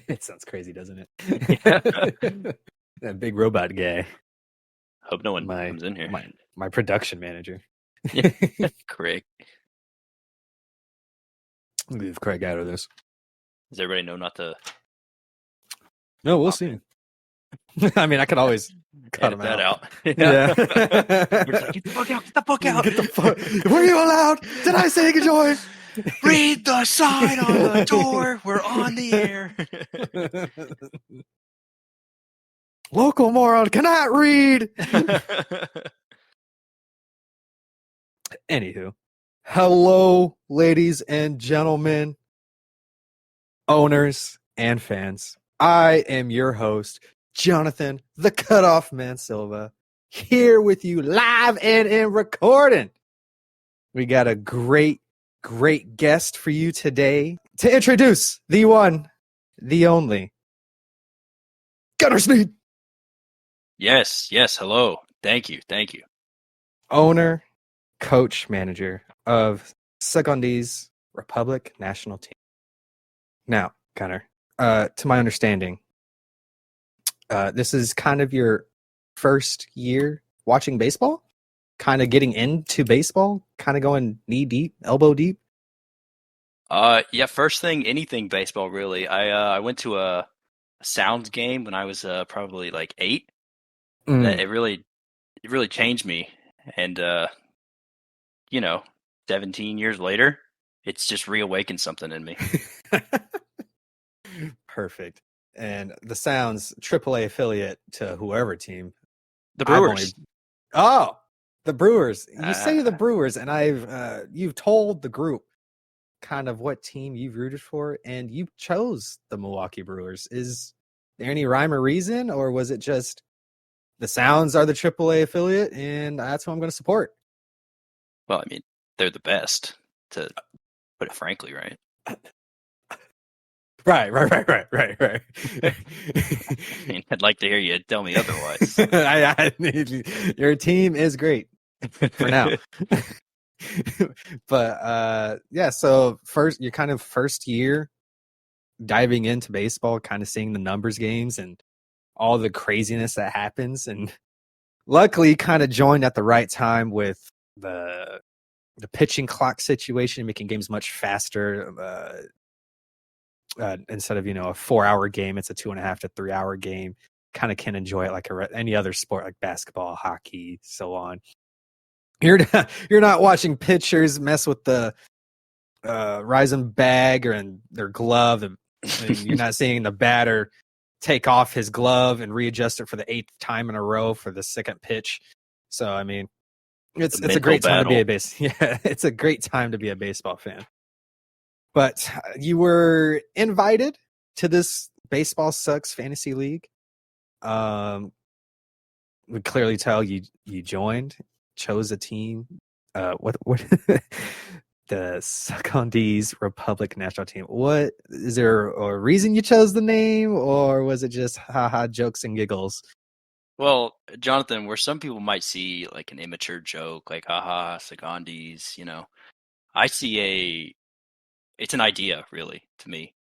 It sounds crazy, doesn't it? Yeah. That big robot guy. Hope no one My comes in here. my production manager. Yeah, Craig. Leave Craig out of this. Does everybody know not to No, we'll pop see. in? I mean, I could always cut Edit him that out. out. Yeah. We're just like, get the fuck out! Get the fuck out! Get the fuck. Were you allowed? Did I say join? Read the sign on the door. We're on the air. Local moron cannot read. Anywho, hello, ladies and gentlemen, owners and fans. I am your host, Johnathan, the Cutoff Man Silva, here with you live and in recording. We got a great guest for you today to introduce the one, the only, Gunnar Sneed. Yes. Hello. Thank you. Owner, coach, manager of Sugondese Republic Nat'l Team. Now, Gunnar, to my understanding, this is kind of your first year watching baseball, kind of getting into baseball, kind of going knee deep, elbow deep. Yeah. First thing, anything baseball really. I went to a Sounds game when I was probably like 8. That it really changed me, and 17 years later, it's just reawakened something in me. Perfect. And the Sounds AAA affiliate to whoever team. The Brewers. The Brewers. You say the Brewers, and you've told the group kind of what team you've rooted for, and you chose the Milwaukee Brewers. Is there any rhyme or reason, or was it just the Sounds are the AAA affiliate, and that's who I'm going to support? Well, I mean, they're the best, to put it frankly, right? Right. I mean, I'd like to hear you tell me otherwise. Your team is great for now. But yeah, so your kind of first year diving into baseball, kind of seeing the numbers games and all the craziness that happens, and luckily kind of joined at the right time with the pitching clock situation, making games much faster. Instead of a 4-hour game, it's a 2.5 to 3-hour game. Kind of can enjoy it like any other sport, like basketball, hockey, so on. You're not watching pitchers mess with the rising bag or in their glove, and you're not seeing the batter take off his glove and readjust it for the 8th time in a row for the second pitch. So I mean, it's a great time to be it's a great time to be a baseball fan. But you were invited to this Baseball Sucks Fantasy League. We clearly tell you joined, chose a team. What the Sugondese Republic Nat'l Team. What is there a reason you chose the name, or was it just haha jokes and giggles? Well, Johnathan, where some people might see like an immature joke, like haha, Sugondese, I see it's an idea, really, to me.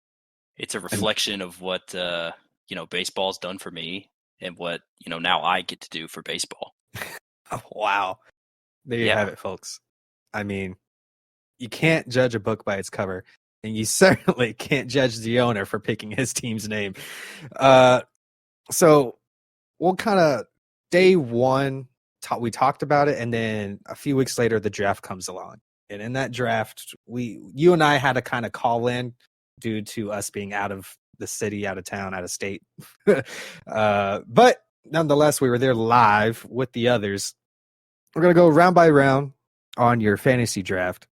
It's a reflection of what baseball's done for me, and what now I get to do for baseball. Oh, wow, there you have it, folks. I mean, you can't judge a book by its cover, and you certainly can't judge the owner for picking his team's name. So we'll kind of day one we talked about it, and then a few weeks later the draft comes along, and in that draft you and I had to kind of call in due to us being out of the city, out of town, out of state. But nonetheless, we were there live with the others. We're gonna go round by round on your fantasy draft.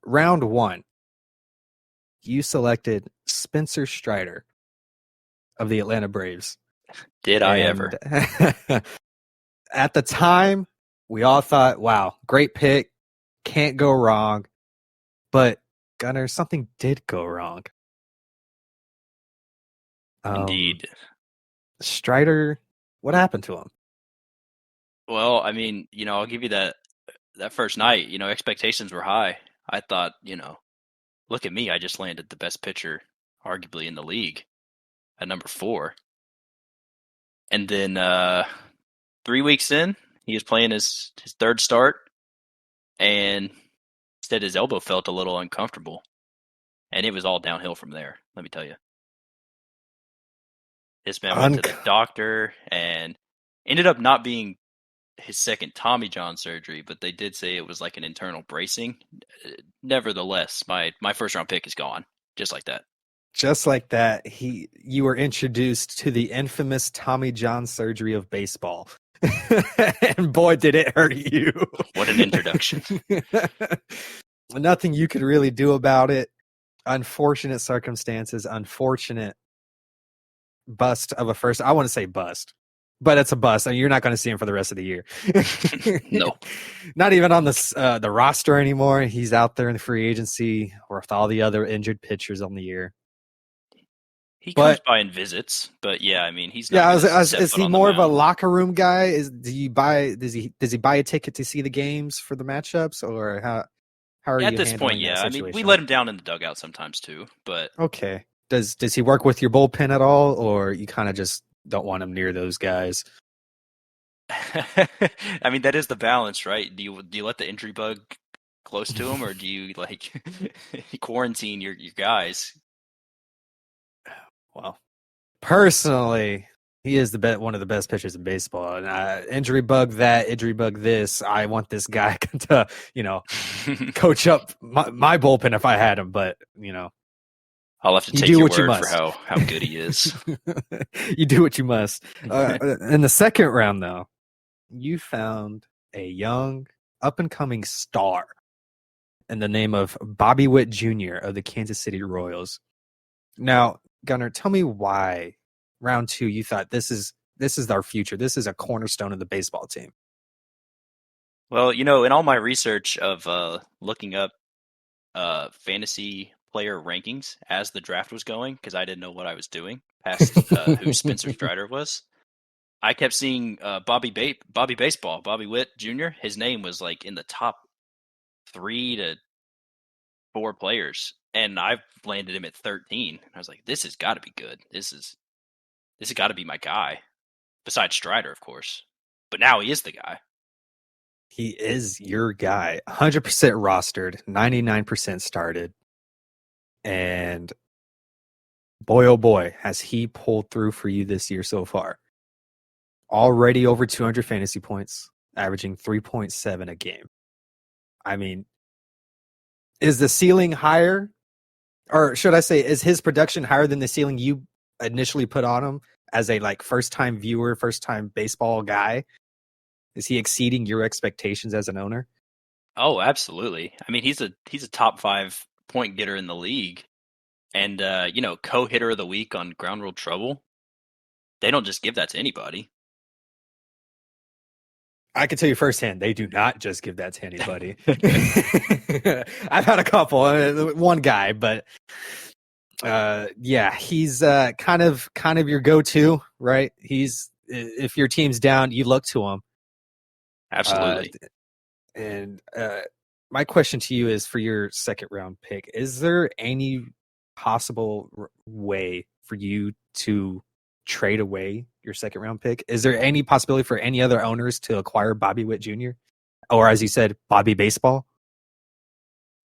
Round 1, you selected Spencer Strider of the Atlanta Braves. Did I ever? At the time, we all thought, wow, great pick, can't go wrong. But Gunnar, something did go wrong. Indeed. Strider, what happened to him? Well, I mean, I'll give you that first night, expectations were high. I thought, look at me, I just landed the best pitcher arguably in the league at number 4. And then 3 weeks in, he was playing his third start, and instead his elbow felt a little uncomfortable. And it was all downhill from there, let me tell you. This man went to the doctor and ended up not being his second Tommy John surgery, but they did say it was like an internal bracing. Nevertheless, my first round pick is gone, just like that. Just like that, you were introduced to the infamous Tommy John surgery of baseball. And boy, did it hurt you. What an introduction. Nothing you could really do about it. Unfortunate circumstances, unfortunate bust of a first. I want to say bust, but it's a bust. And you're not going to see him for the rest of the year. No. Not even on the roster anymore. He's out there in the free agency with all the other injured pitchers on the year. He comes by and visits, but yeah, I mean, he's not. Yeah, is he more of a locker room guy? Does he buy a ticket to see the games for the matchups, or how are you? At this point, yeah. I mean, we let him down in the dugout sometimes too, but okay. Does he work with your bullpen at all, or you kind of just don't want him near those guys? I mean, that is the balance, right? Do you let the injury bug close to him, or do you like quarantine your guys? Well, personally, he is one of the best pitchers in baseball. And injury bug that, injury bug this. I want this guy to, coach up my bullpen if I had him. But I'll have to take your word for how good he is. You do what you must. In the second round, though, you found a young, up-and-coming star in the name of Bobby Witt Jr. of the Kansas City Royals. Now, Gunnar, tell me why round 2 you thought this is our future. This is a cornerstone of the baseball team. Well, in all my research of looking up fantasy player rankings as the draft was going, because I didn't know what I was doing past who Spencer Strider was, I kept seeing Bobby Witt Jr. His name was like in the top 3 to 4 players. And I've landed him at 13. I was like, this has got to be good. This has got to be my guy. Besides Strider, of course. But now he is the guy. He is your guy. 100% rostered, 99% started. And boy, oh boy, has he pulled through for you this year so far. Already over 200 fantasy points, averaging 3.7 a game. I mean, is the ceiling higher? Or should I say, is his production higher than the ceiling you initially put on him as a first-time viewer, first-time baseball guy? Is he exceeding your expectations as an owner? Oh, absolutely. I mean, he's a top 5 point getter in the league, and co-hitter of the week on Ground Rule Trouble. They don't just give that to anybody. I can tell you firsthand, they do not just give that to anybody. I've had a couple, one guy, but he's kind of your go-to, right? He's, if your team's down, you look to him. Absolutely. And my question to you is, for your second round pick, is there any possible way for you to trade away your second round pick? Is there any possibility for any other owners to acquire Bobby Witt Jr.? Or, as you said, Bobby Baseball?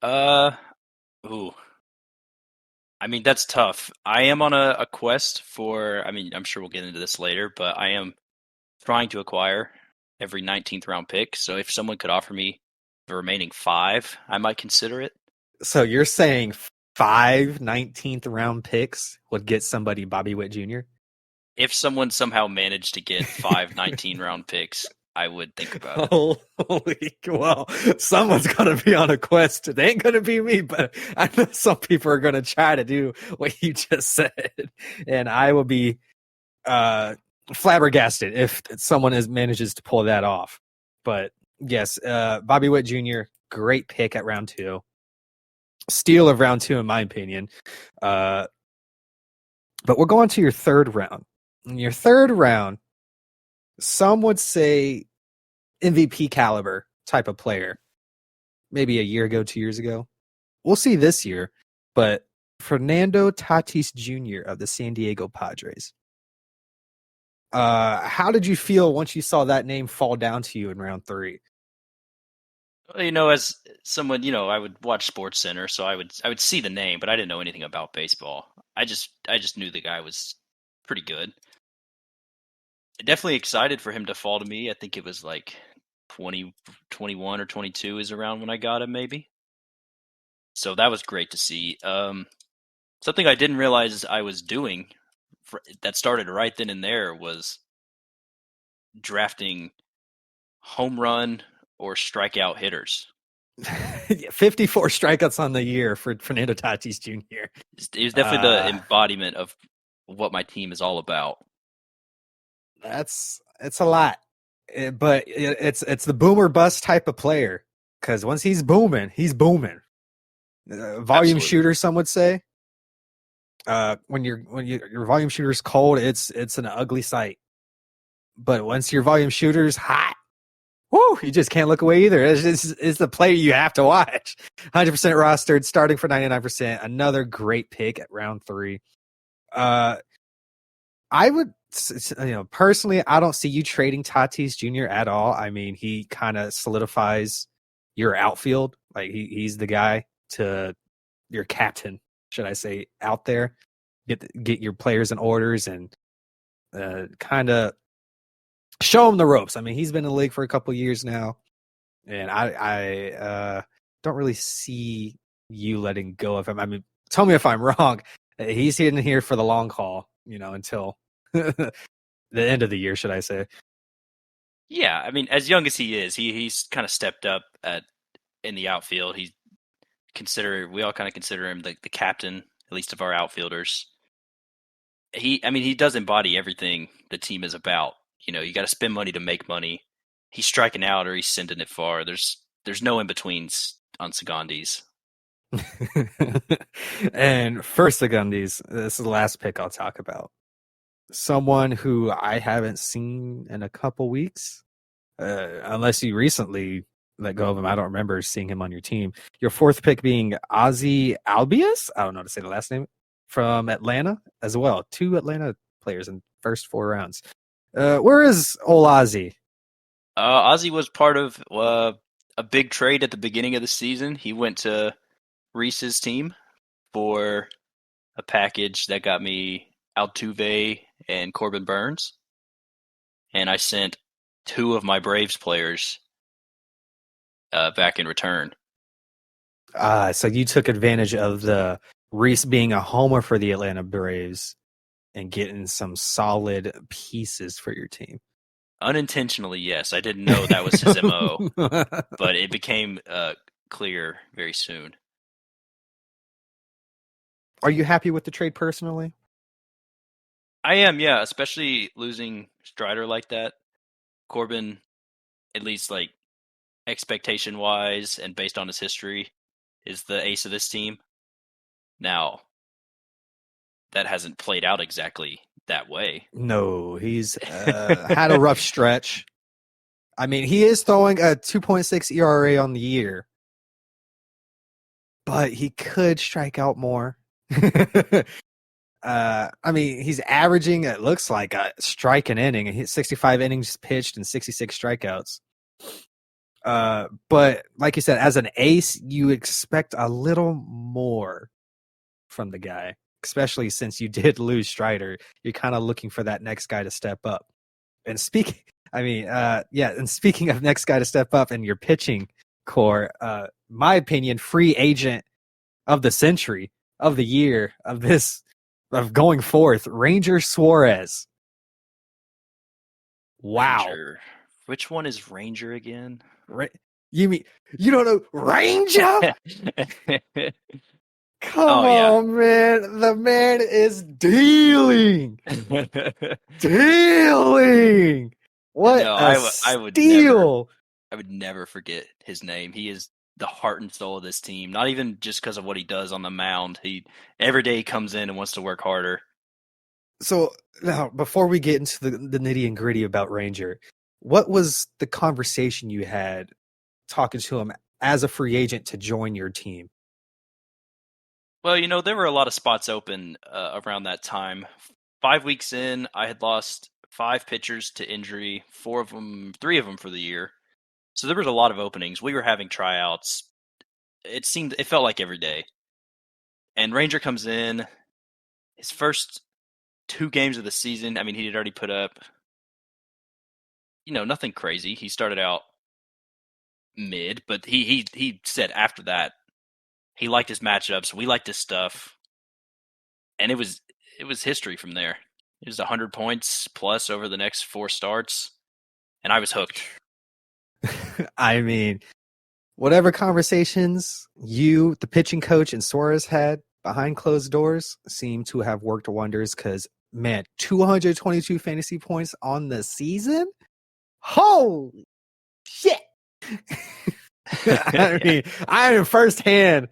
Ooh. I mean, that's tough. I am on a quest for, I mean, I'm sure we'll get into this later, but I am trying to acquire every 19th round pick. So if someone could offer me the remaining 5, I might consider it. So you're saying 5 19th round picks would get somebody Bobby Witt Jr.? If someone somehow managed to get 5 19 round picks, I would think about it. Holy, well, someone's going to be on a quest. It ain't going to be me, but I know some people are going to try to do what you just said. And I will be flabbergasted if someone manages to pull that off. But yes, Bobby Witt Jr., great pick at round 2. Steal of round 2, in my opinion. But we're going to your third round. In your third round, some would say MVP caliber type of player. Maybe a year ago, 2 years ago. We'll see this year. But Fernando Tatis Jr. of the San Diego Padres. How did you feel once you saw that name fall down to you in round 3? As someone, I would watch Sports Center, so I would see the name, but I didn't know anything about baseball. I just knew the guy was pretty good. Definitely excited for him to fall to me. I think it was like 20, 21 or 22 is around when I got him, maybe. So that was great to see. Something I didn't realize I was doing that started right then and there was drafting home run or strikeout hitters. 54 strikeouts on the year for Fernando Tatis Jr. It was definitely the embodiment of what my team is all about. It's a lot, but it's the boomer bust type of player, because once he's booming, he's booming. Volume Absolutely. shooter, some would say. When your volume shooter's cold, it's an ugly sight. But once your volume shooter's hot, whoo, you just can't look away either. It's the player you have to watch. 100% rostered, starting for 99%. Another great pick at round 3. I would, personally, I don't see you trading Tatis Jr. at all. I mean, he kind of solidifies your outfield. Like he's the guy to your captain, should I say, out there. Get your players in orders and kind of show him the ropes. I mean, he's been in the league for a couple years now, and I don't really see you letting go of him. I mean, tell me if I'm wrong. He's in here for the long haul, until the end of the year, should I say. Yeah, I mean, as young as he is, he's kind of stepped up in the outfield. We all kind of consider him the captain, at least of our outfielders. He does embody everything the team is about. You got to spend money to make money. He's striking out or he's sending it far. There's no in-betweens on Sugondese. And for Sugondese, this is the last pick I'll talk about. Someone who I haven't seen in a couple weeks, unless you recently let go of him. I don't remember seeing him on your team. Your 4th pick being Ozzy Albies. I don't know how to say the last name, from Atlanta as well. 2 Atlanta players in first 4 rounds. Where is old Ozzy? Ozzy was part of a big trade at the beginning of the season. He went to Reese's team for a package that got me Altuve and Corbin Burns. And I sent 2 of my Braves players back in return. So you took advantage of the Reese being a homer for the Atlanta Braves and getting some solid pieces for your team. Unintentionally, yes. I didn't know that was his MO, but it became clear very soon. Are you happy with the trade personally? I am, yeah, especially losing Strider like that. Corbin, at least like expectation-wise and based on his history, is the ace of this team. Now, that hasn't played out exactly that way. No, he's had a rough stretch. I mean, he is throwing a 2.6 ERA on the year, but he could strike out more. I mean, he's averaging, it looks like, a strike an inning. He hit 65 innings pitched and 66 strikeouts. But like you said, as an ace, you expect a little more from the guy, especially since you did lose Strider. You're kind of looking for that next guy to step up. And speaking of next guy to step up in your pitching core, my opinion, free agent of the century, of the year, of going forth, Ranger Suarez. Wow. Ranger. Which one is Ranger again? You mean you don't know Ranger? Come on, man. The man is dealing. Dealing. What I would never forget his name. He is the heart and soul of this team. Not even just because of what he does on the mound. Every day he comes in and wants to work harder. So now, before we get into the nitty and gritty about Ranger, what was the conversation you had talking to him as a free agent to join your team? Well, there were a lot of spots open around that time. 5 weeks in, I had lost 5 pitchers to injury, 3 of them for the year. So there was a lot of openings. We were having tryouts. It felt like every day. And Ranger comes in, his first 2 games of the season. I mean, he had already put up, nothing crazy. He started out mid, but he said after that he liked his matchups. We liked his stuff, and it was history from there. It was 100 points plus over the next 4 starts, and I was hooked. I mean, whatever conversations you, the pitching coach, and Suarez had behind closed doors seem to have worked wonders because, man, 222 fantasy points on the season? Holy shit. I mean, I am firsthand.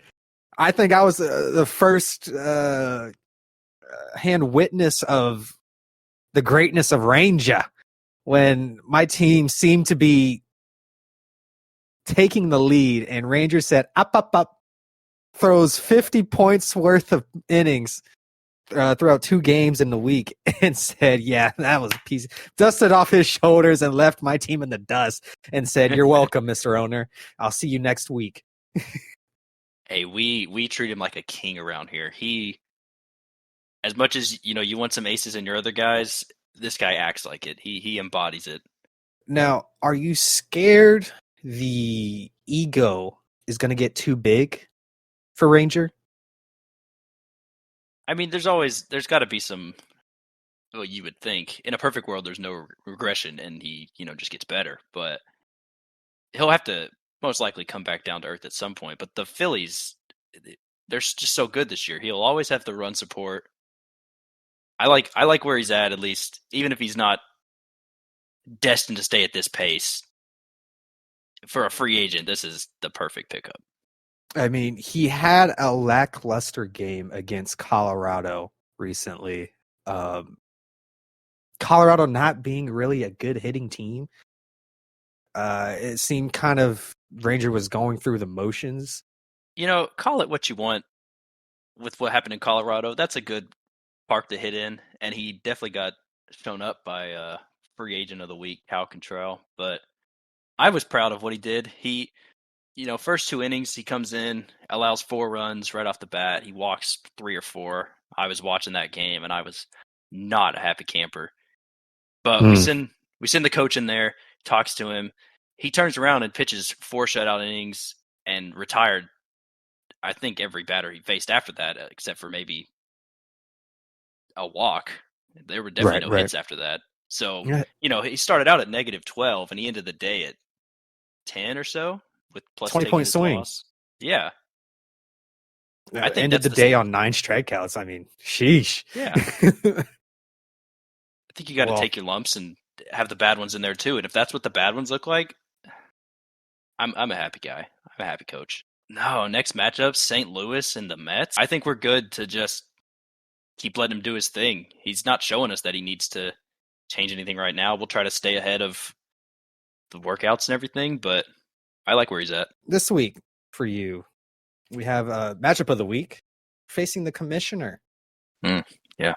I think I was the first hand witness of the greatness of Ranger when my team seemed to be taking the lead and Ranger said, up, throws 50 points worth of innings throughout 2 games in the week and said, yeah, that was a piece. Dusted off his shoulders and left my team in the dust and said, you're welcome, Mr. Owner. I'll see you next week. Hey, we treat him like a king around here. He, as much as, you want some aces in your other guys, this guy acts like it. He embodies it. Now, are you scared the ego is going to get too big for Ranger? I mean, there's got to be some. Well, you would think in a perfect world, there's no regression, and he, just gets better. But he'll have to most likely come back down to earth at some point. But the Phillies, they're just so good this year. He'll always have the run support. I like where he's at least, even if he's not destined to stay at this pace. For a free agent, this is the perfect pickup. I mean, he had a lackluster game against Colorado recently. Colorado not being really a good hitting team. It seemed kind of Ranger was going through the motions. Call it what you want with what happened in Colorado. That's a good park to hit in, and he definitely got shown up by free agent of the week, Cal Contrell. But I was proud of what he did. He, first 2 innings, he comes in, allows 4 runs right off the bat. He walks 3 or 4. I was watching that game, and I was not a happy camper. But we send the coach in there, talks to him. He turns around and pitches 4 shutout innings and retired, I think, every batter he faced after that, except for maybe a walk. There were definitely no hits after that. So, he started out at -12, and he ended the day at 10 or so with plus 20-point swing. Loss. Yeah. I think ended the day on 9 strikeouts. I mean, sheesh. Yeah. I think you got to take your lumps and have the bad ones in there too. And if that's what the bad ones look like, I'm a happy guy. I'm a happy coach. No, next matchup, St. Louis and the Mets. I think we're good to just keep letting him do his thing. He's not showing us that he needs to change anything right now. We'll try to stay ahead of the workouts and everything, but I like where he's at. This week for you, we have a matchup of the week facing the Commissioner. Yeah.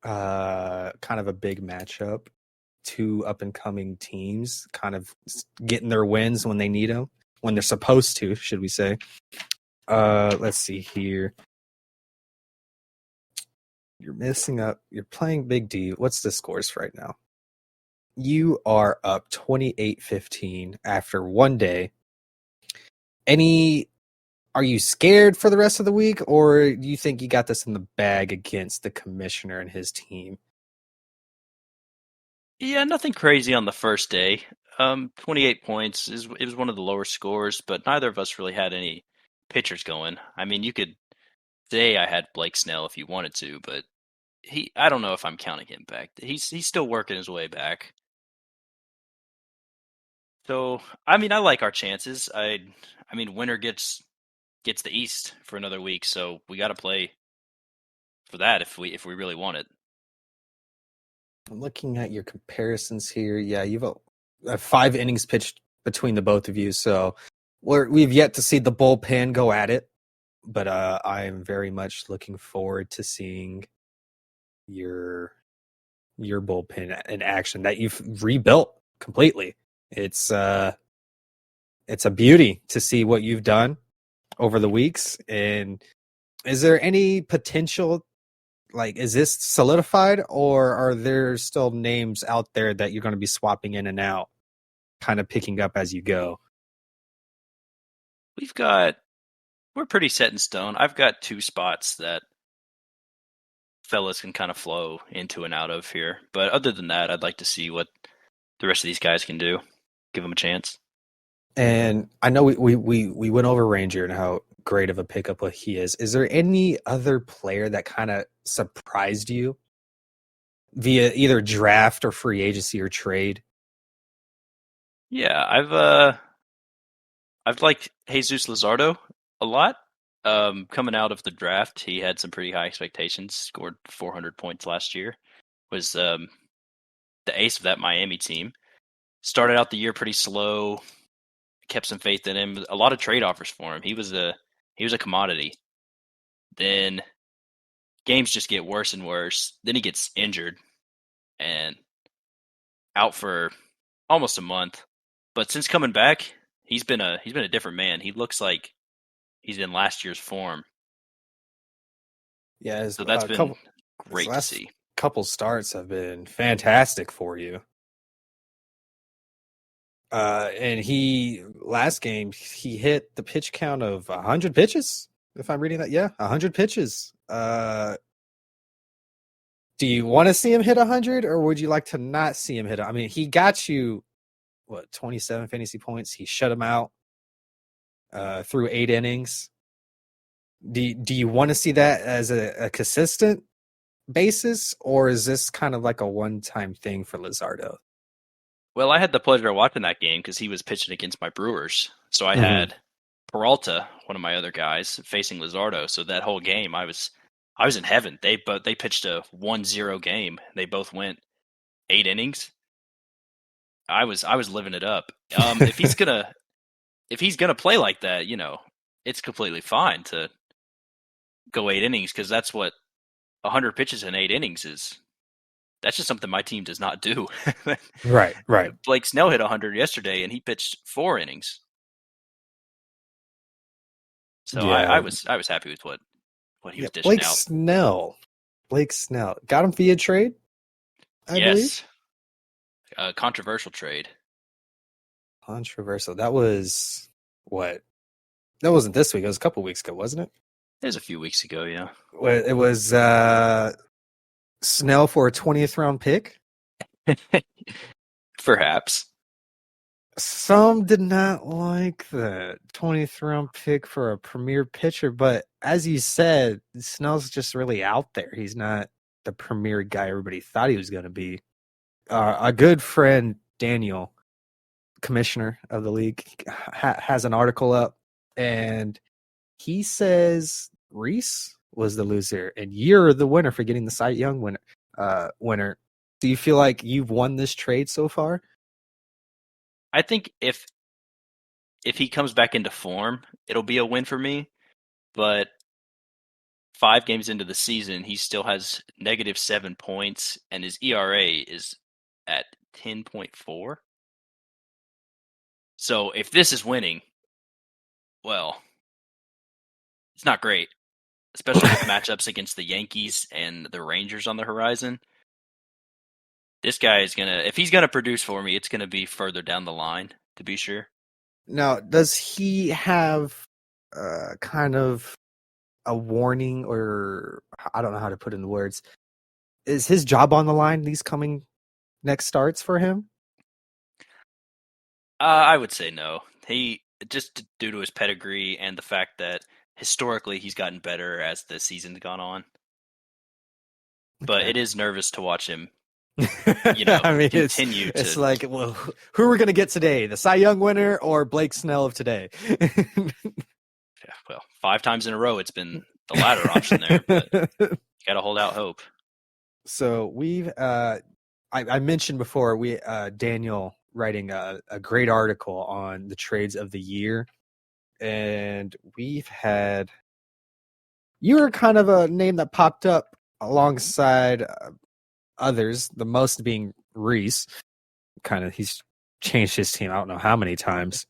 Kind of a big matchup. 2 up-and-coming teams kind of getting their wins when they need them, when they're supposed to, should we say. Let's see here. You're missing up. You're playing Big D. What's the scores right now? You are up 28-15 after 1 day. Are you scared for the rest of the week, or do you think you got this in the bag against the Commissioner and his team? Yeah, nothing crazy on the first day. 28 points it was one of the lower scores, but neither of us really had any pitchers going. I mean, you could say I had Blake Snell if you wanted to, but I don't know if I'm counting him back. He's still working his way back. So, I mean, I like our chances. I mean, winner gets the East for another week, so we got to play for that if we really want it. I'm looking at your comparisons here. Yeah, you've 5 innings pitched between the both of you, so we've yet to see the bullpen go at it. but I'm very much looking forward to seeing your bullpen in action that you've rebuilt completely. It's a beauty to see what you've done over the weeks. And is there any potential, like, is this solidified, or are there still names out there that you're going to be swapping in and out, kind of picking up as you go? We're pretty set in stone. I've got 2 spots that fellas can kind of flow into and out of here. But other than that, I'd like to see what the rest of these guys can do. Give them a chance. And I know we went over Ranger and how great of a pickup what he is. Is there any other player that kind of surprised you via either draft or free agency or trade? Yeah, I've liked Jesus Luzardo a lot. Coming out of the draft, he had some pretty high expectations. Scored 400 points last year. Was the ace of that Miami team. Started out the year pretty slow. Kept some faith in him. A lot of trade offers for him. He was a commodity. Then games just get worse and worse. Then he gets injured and out for almost a month. But since coming back, he's been a different man. He looks like he's in last year's form. Yeah, So that's been great to see. Couple starts have been fantastic for you. And last game he hit the pitch count of 100 pitches. If I'm reading that, yeah, 100 pitches. Do you want to see him hit 100, or would you like to not see him hit? I mean, he got you 27 fantasy points. He shut him out through 8 innings. Do you want to see that as a consistent basis, or is this kind of like a one-time thing for Luzardo? Well, I had the pleasure of watching that game because he was pitching against my Brewers. So I had Peralta, one of my other guys, facing Luzardo. So that whole game, I was in heaven. They pitched a 1-0 game. They both went 8 innings. I was living it up. If he's gonna play like that, it's completely fine to go 8 innings because that's what 100 pitches in 8 innings is. That's just something my team does not do. Right. Blake Snell hit 100 yesterday, and he pitched 4 innings. So yeah. I was happy with what he was dishing out. Blake Snell got him via trade. I believe. Controversial trade. Controversial. That was what? That wasn't this week. It was a couple weeks ago, wasn't it? It was a few weeks ago. Yeah. It was Snell for a 20th round pick. Perhaps. Some did not like the 20th round pick for a premier pitcher, but as you said, Snell's just really out there. He's not the premier guy everybody thought he was going to be. A good friend, Daniel, commissioner of the league, has an article up, and he says Reese was the loser, and you're the winner for getting the Cy Young winner. Do you feel like you've won this trade so far? I think if he comes back into form, it'll be a win for me. But 5 games into the season, he still has -7 points, and his ERA is at 10.4. So if this is winning, well, it's not great, especially with matchups against the Yankees and the Rangers on the horizon. This guy is if he's gonna produce for me, it's gonna be further down the line, to be sure. Now, does he have kind of a warning, or I don't know how to put it into words? Is his job on the line these coming next starts for him? I would say no. He just due to his pedigree and the fact that historically he's gotten better as the season's gone on. But it is nervous to watch him. I mean, continue it's like, well, who are we going to get today? The Cy Young winner or Blake Snell of today? Yeah, well, 5 times in a row, it's been the latter option there, but you got to hold out hope. So we've, I mentioned before, Daniel writing a great article on the trades of the year, and we've had you were kind of a name that popped up alongside others, the most being Reese. He's changed his team, I don't know how many times.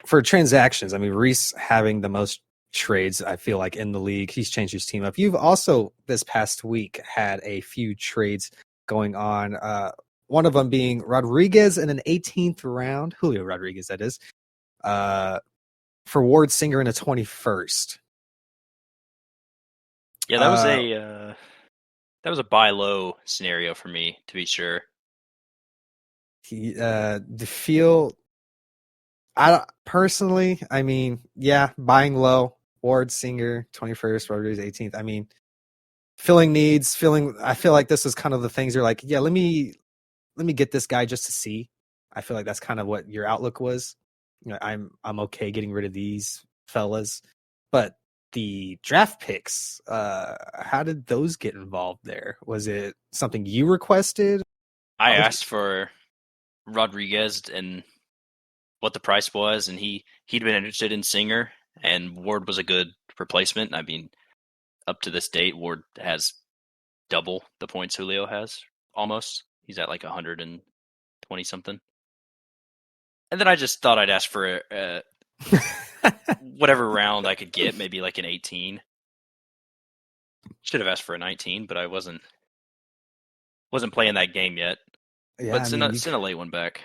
For transactions, I mean, Reese having the most trades, I feel like, in the league. He's changed his team up. You've also, this past week, had a few trades going on. One of them being Rodriguez in an 18th round, Julio Rodriguez, that is, for Ward Singer in a 21st. Yeah, that was a buy low scenario for me, to be sure. The feel, personally, I mean, yeah, buying low, Ward Singer 21st, Rodriguez 18th. I mean, filling needs, I feel like this is kind of the things you're like, yeah, let me get this guy just to see. I feel like that's kind of what your outlook was. You know, I'm okay getting rid of these fellas, but the draft picks, how did those get involved there? Was it something you requested? I asked for Rodriguez and what the price was, and he'd been interested in Singer, and Ward was a good replacement. I mean, up to this date, Ward has double the points Julio has, almost. He's at like 120 something. And then I just thought I'd ask for whatever round I could get, maybe like an 18. Should have asked for a 19, but I wasn't playing that game yet. Yeah, But send a late one back.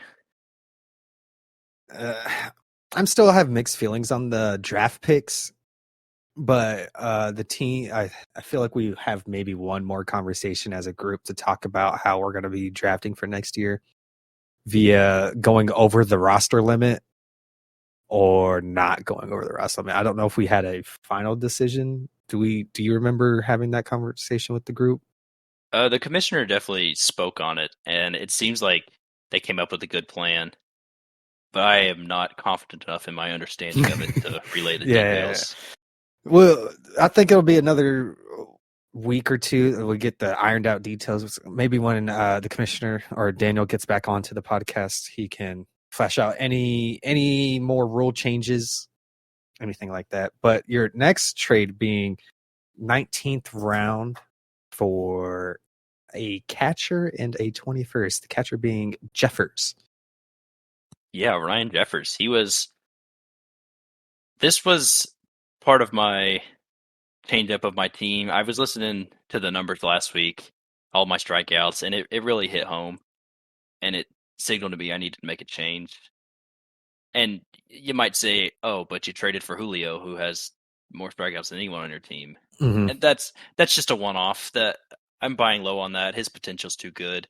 I'm still have mixed feelings on the draft picks, but the team, I feel like we have maybe one more conversation as a group to talk about how we're going to be drafting for next year via going over the roster limit or not going over the roster limit. I don't know if we had a final decision. Do you remember having that conversation with the group? The commissioner definitely spoke on it, and it seems like they came up with a good plan. But I am not confident enough in my understanding of it to relay the details. Well, I think it'll be another week or two that we get the ironed out details. Maybe when the commissioner or Daniel gets back onto the podcast, he can flesh out any more rule changes, anything like that. But your next trade being 19th round for a catcher and a 21st. The catcher being Jeffers. Yeah, Ryan Jeffers. This was part of my change-up of my team. I was listening to the numbers last week, all my strikeouts, and it really hit home. And it signaled to me I needed to make a change. And you might say, oh, but you traded for Julio, who has more strikeouts than anyone on your team. Mm-hmm. And that's just a one-off. That I'm buying low on that. His potential's too good.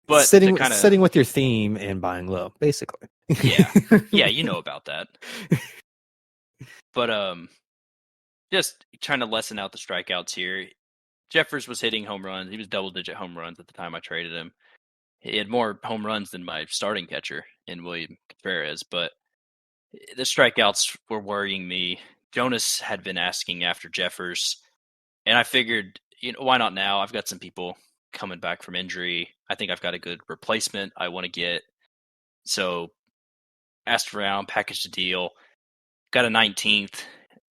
But sitting with your theme and buying low, basically. Yeah, you know about that. But just trying to lessen out the strikeouts here. Jeffers was hitting home runs. He was double-digit home runs at the time I traded him. He had more home runs than my starting catcher in William Contreras, but the strikeouts were worrying me. Jonas had been asking after Jeffers, and I figured, why not now? I've got some people coming back from injury. I think I've got a good replacement I want to get. So asked around, packaged a deal, got a 19th,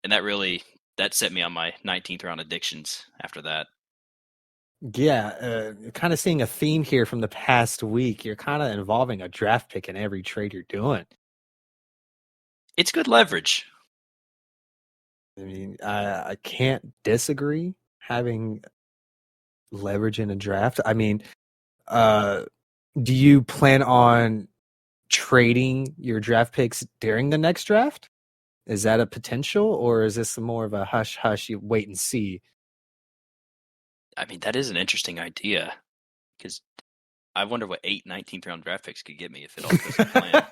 and that set me on my 19th round addictions after that. Yeah, kind of seeing a theme here from the past week. You're kind of involving a draft pick in every trade you're doing. It's good leverage. I mean, I can't disagree having leverage in a draft. I mean, do you plan on trading your draft picks during the next draft? Is that a potential, or is this more of a hush, you wait and see? I mean, that is an interesting idea, because I wonder what 8 19th round draft picks could get me if it all goes to plan.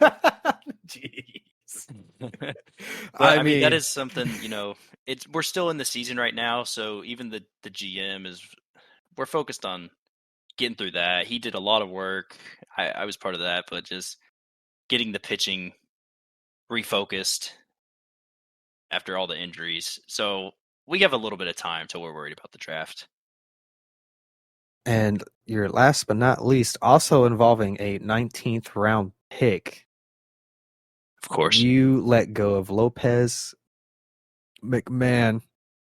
Jeez. I mean, that is something, we're still in the season right now, so even the GM we're focused on getting through that. He did a lot of work. I was part of that, but just getting the pitching refocused after all the injuries. So we have a little bit of time till we're worried about the draft. And your last but not least, also involving a 19th round pick. Of course. You let go of Lopez, McMahon,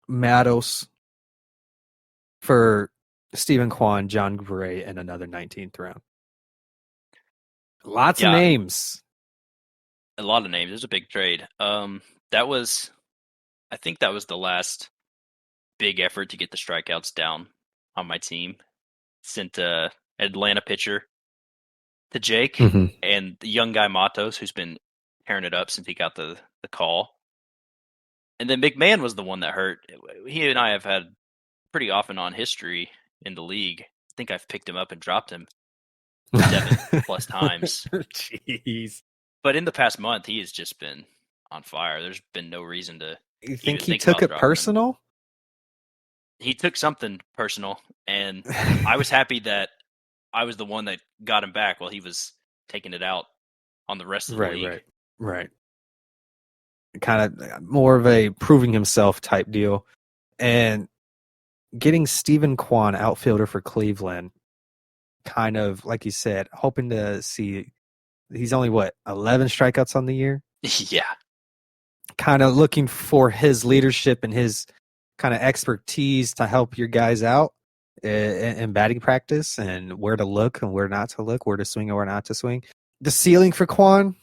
Matos for Stephen Kwan, John Gray, and another 19th round. Lots of Yeah, names. a lot of names. It was a big trade. That was, I think that was the last big effort to get the strikeouts down on my team. Sent Atlanta pitcher to Jake Mm-hmm. and the young guy Matos, who's been tearing it up since he got the call. And then McMahon was the one that hurt. He and I have had pretty often on history in the league. I think I've picked him up and dropped him 7+ times. Jeez. But in the past month, he has just been on fire. There's been no reason to You even think he think took about it dropping him. personal? He took something personal, and I was happy that I was the one that got him back while he was taking it out on the rest of the league. Right. Kind of more of a proving himself type deal. And getting Stephen Kwan, outfielder for Cleveland, kind of, like you said, hoping to see, he's only, 11 strikeouts on the year? Yeah. Kind of looking for his leadership and his kind of expertise to help your guys out in batting practice and where to look and where not to look, where to swing and where not to swing. The ceiling for Kwan,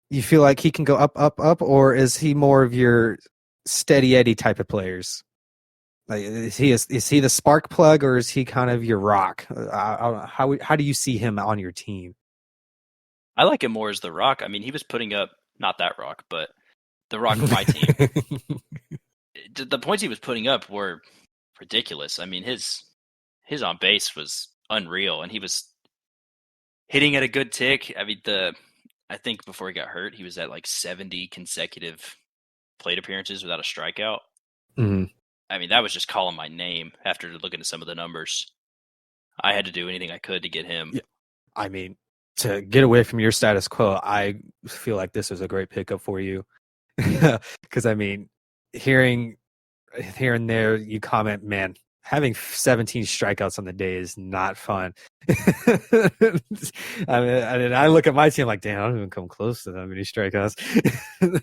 you feel like he can go up, up, up, or is he more of your steady Eddie type of players? Like, is he the spark plug, or is he kind of your rock? How do you see him on your team? I like him more as the rock. I mean, he was putting up, not that rock, but the rock of my team. The points he was putting up were ridiculous. I mean, his on base was unreal, and he was hitting at a good tick. I mean, I think before he got hurt, he was at like 70 consecutive plate appearances without a strikeout. Mm-hmm. I mean, that was just calling my name after looking at some of the numbers. I had to do anything I could to get him. Yeah. I mean, to get away from your status quo, I feel like this was a great pickup for you. Because, I mean, hearing here and there you comment, man, having 17 strikeouts on the day is not fun. I mean, I look at my team like, damn, I don't even come close to that many strikeouts.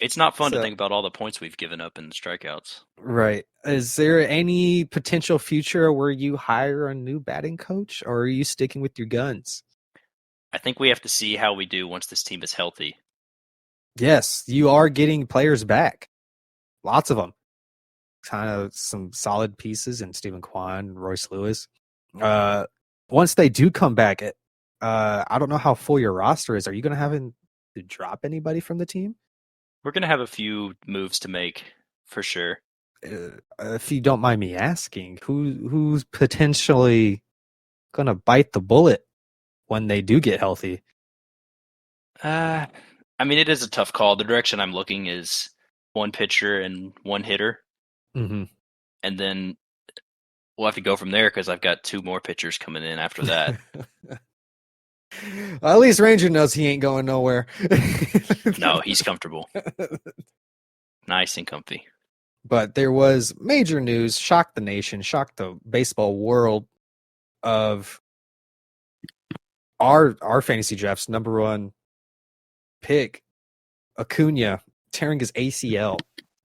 It's not fun to think about all the points we've given up in the strikeouts. Right. Is there any potential future where you hire a new batting coach, or are you sticking with your guns? I think we have to see how we do once this team is healthy. Yes, you are getting players back. Lots of them. Kind of some solid pieces in Stephen Kwan, Royce Lewis. Once they do come back, I don't know how full your roster is. Are you going to have to drop anybody from the team? We're going to have a few moves to make, for sure. If you don't mind me asking, who's potentially going to bite the bullet when they do get healthy? I mean, it is a tough call. The direction I'm looking is one pitcher and one hitter. Mm-hmm. And then we'll have to go from there because I've got 2 more pitchers coming in after that. Well, at least Ranger knows he ain't going nowhere. No, he's comfortable. Nice and comfy. But there was major news, shocked the nation, shocked the baseball world, of our fantasy drafts number 1 pick, Acuna, tearing his ACL,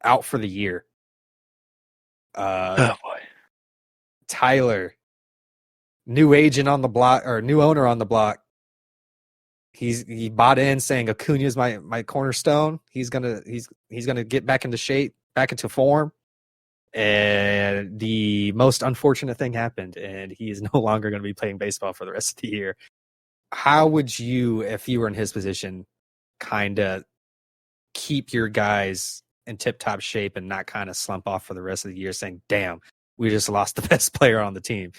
out for the year. Oh boy. Tyler, new agent on the block, or new owner on the block. He bought in saying Acuna's my cornerstone. He's gonna get back into shape, back into form. And the most unfortunate thing happened, and he is no longer going to be playing baseball for the rest of the year. How would you, if you were in his position, kind of keep your guys in tip-top shape and not kind of slump off for the rest of the year saying, damn, we just lost the best player on the team?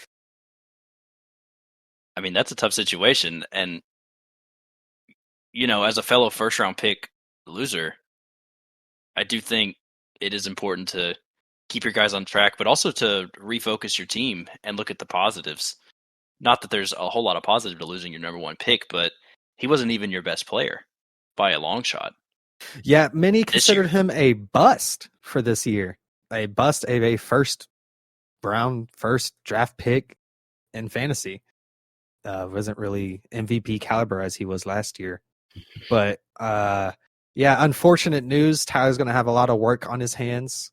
I mean, that's a tough situation. And, you know, as a fellow first-round pick loser, I do think it is important to keep your guys on track, but also to refocus your team and look at the positives. Not that there's a whole lot of positive to losing your number 1 pick, but he wasn't even your best player by a long shot. Yeah, many considered him a bust for this year. A bust of a first draft pick in fantasy. Wasn't really MVP caliber as he was last year. But yeah, unfortunate news. Tyler's going to have a lot of work on his hands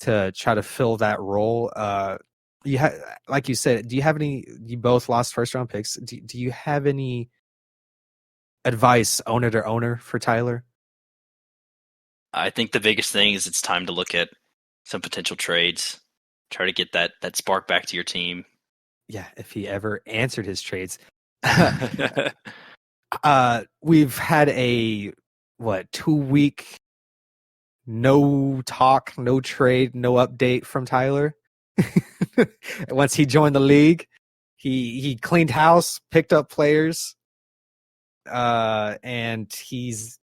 to try to fill that role. Like you said, do you have any? You both lost first round picks. Do you have any advice, owner to owner, for Tyler? I think the biggest thing is it's time to look at some potential trades. Try to get that spark back to your team. Yeah, if he ever answered his trades. We've had a 2-week no talk, no trade, no update from Tyler. Once he joined the league, he cleaned house, picked up players, and he's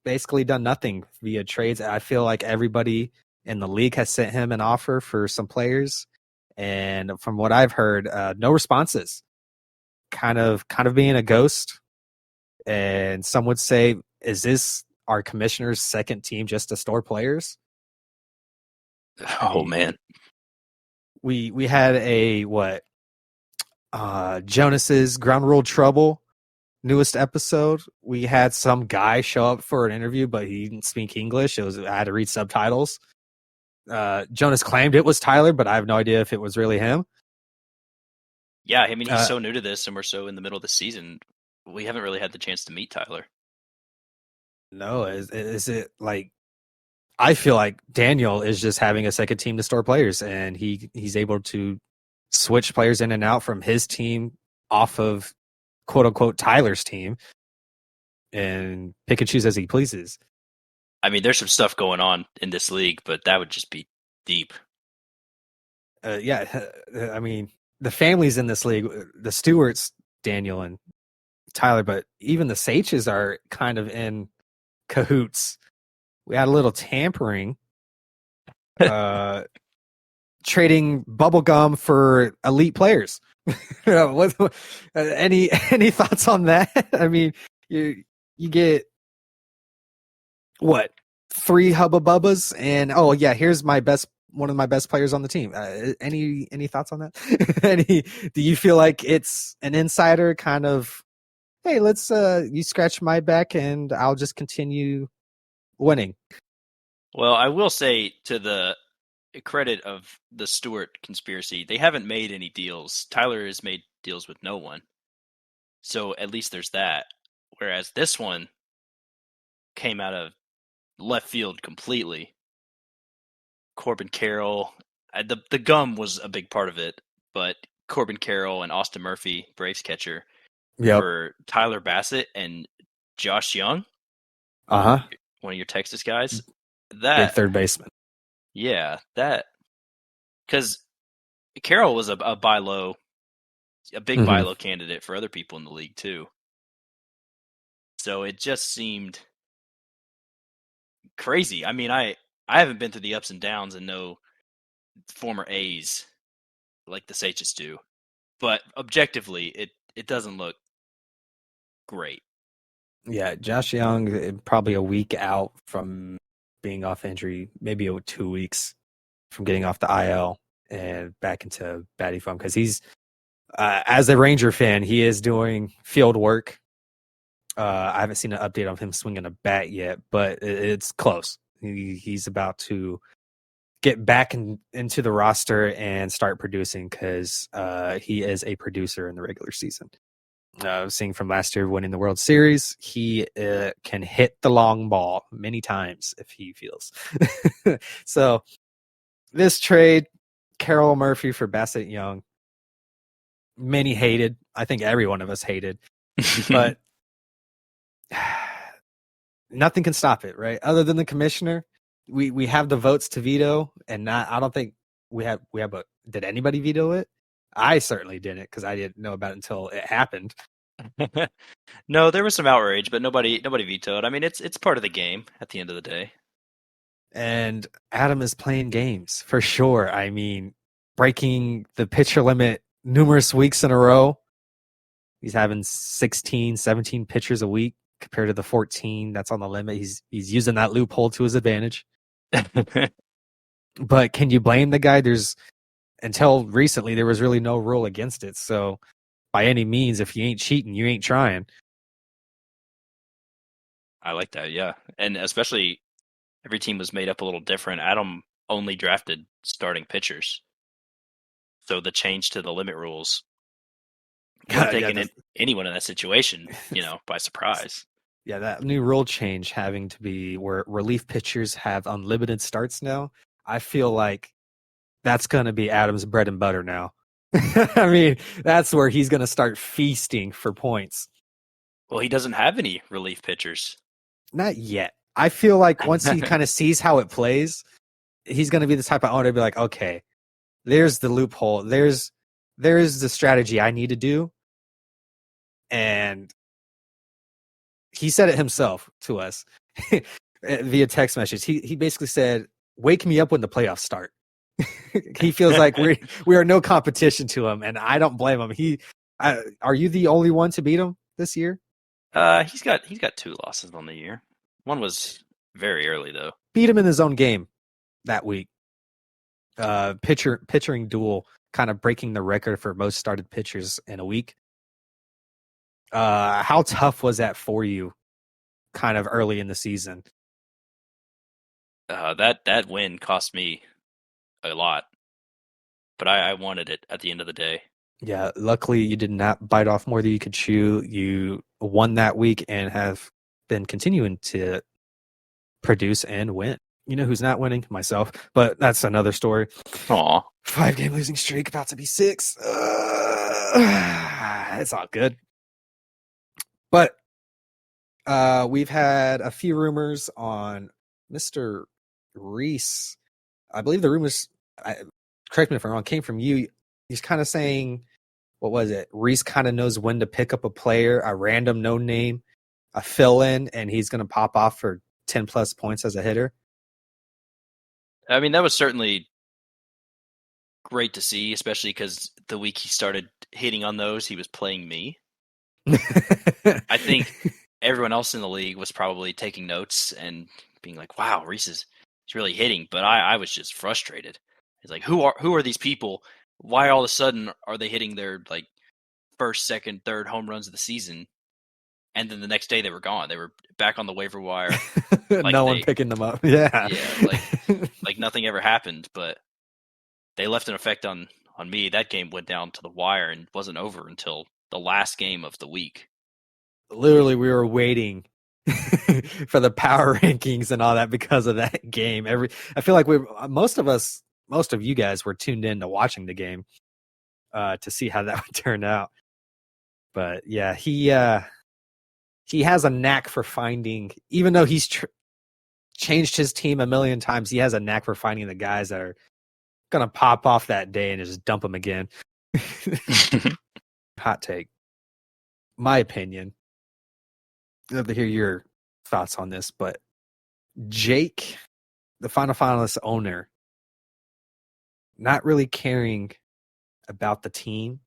basically done nothing via trades. I feel like everybody in the league has sent him an offer for some players, and from what I've heard, no responses. Kind of being a ghost. And some would say, is this our commissioner's second team just to store players? Man. We had a Jonas's Ground Rule Trouble newest episode. We had some guy show up for an interview, but he didn't speak English. I had to read subtitles. Jonas claimed it was Tyler, but I have no idea if it was really him. Yeah, I mean, he's so new to this, and we're so in the middle of the season. We haven't really had the chance to meet Tyler. No, is it like? I feel like Daniel is just having a second team to store players, and he's able to switch players in and out from his team off of quote unquote Tyler's team and pick and choose as he pleases. I mean, there's some stuff going on in this league, but that would just be deep. Yeah, I mean, the families in this league, the Stewarts, Daniel and Tyler, but even the Saches are kind of in cahoots. We had a little tampering, trading bubblegum for elite players. Any thoughts on that? I mean, you get what, 3 Hubba Bubbas, and oh yeah, here's one of my best players on the team. Any thoughts on that? Do you feel like it's an insider kind of, hey, let's you scratch my back and I'll just continue winning? Well, I will say, to the credit of the Stewart conspiracy, they haven't made any deals. Tyler has made deals with no one. So at least there's that. Whereas this one came out of left field completely. Corbin Carroll, the gum was a big part of it, but Corbin Carroll and Austin Murphy, Braves catcher, for Tyler Bassett and Josh Young, one of your Texas guys, that big third baseman. Yeah, that, because Carroll was a buy low, a big buy low candidate for other people in the league too. So it just seemed crazy. I mean, I haven't been through the ups and downs and know former A's like the Saches do, but objectively, it doesn't look great. Yeah, Josh Young probably a week out from being off injury, maybe 2 weeks from getting off the IL and back into batting form, because he's as a Ranger fan, he is doing field work. I haven't seen an update on him swinging a bat yet, but it's close. He's about to get back into the roster and start producing, because he is a producer in the regular season. Seeing from last year winning the World Series, he can hit the long ball many times if he feels. So this trade, Carroll Murphy for Bassett Young, many hated. I think every one of us hated, but nothing can stop it, right? Other than the commissioner, we have the votes to veto, and I don't think we have. But did anybody veto it? I certainly didn't, because I didn't know about it until it happened. No, there was some outrage, but nobody vetoed. I mean, it's part of the game at the end of the day. And Adam is playing games for sure. I mean, breaking the pitcher limit numerous weeks in a row. He's having 16, 17 pitchers a week compared to the 14 that's on the limit. He's using that loophole to his advantage. But can you blame the guy? Until recently, there was really no rule against it. So by any means, if you ain't cheating, you ain't trying. I like that, yeah. And especially every team was made up a little different. Adam only drafted starting pitchers. So the change to the limit rules would have Yeah, taken anyone in that situation, by surprise. yeah, that new rule change having to be where relief pitchers have unlimited starts now. I feel like that's going to be Adam's bread and butter now. I mean, that's where he's going to start feasting for points. Well, he doesn't have any relief pitchers. Not yet. I feel like once he kind of sees how it plays, he's going to be the type of owner to be like, okay, there's the loophole. There's the strategy I need to do. And he said it himself to us via text message. He basically said, "Wake me up when the playoffs start." He feels like we are no competition to him, and I don't blame him. Are you the only one to beat him this year? He's got 2 losses on the year. One was very early though. Beat him in his own game that week. Pitching duel, kind of breaking the record for most started pitchers in a week. How tough was that for you, kind of early in the season? That win cost me a lot, but I wanted it at the end of the day. Yeah, luckily you did not bite off more than you could chew. You won that week and have been continuing to produce and win. You know who's not winning? Myself, but that's another story. Aw. 5-game losing streak, about to be 6. It's all good. But we've had a few rumors on Mr. Reese. I believe the rumors, correct me if I'm wrong, came from you. He's kind of saying, what was it? Reese kind of knows when to pick up a player, a random no name, a fill-in, and he's going to pop off for 10-plus points as a hitter. I mean, that was certainly great to see, especially because the week he started hitting on those, he was playing me. I think everyone else in the league was probably taking notes and being like, wow, he's really hitting. But I was just frustrated. It's like, who are these people? Why all of a sudden are they hitting their like first, second, third home runs of the season? And then the next day they were gone. They were back on the waiver wire. Like no one picking them up. Yeah. Yeah, like nothing ever happened, but they left an effect on me. That game went down to the wire and wasn't over until the last game of the week. Literally, we were waiting for the power rankings and all that because of that game. I feel like most of you guys were tuned in to watching the game to see how that would turn out. But yeah, he has a knack for finding, even though he's changed his team a million times, he has a knack for finding the guys that are going to pop off that day and just dump them again. Hot take. My opinion. I'd love to hear your thoughts on this, but Jake, the final finalist owner, not really caring about the team,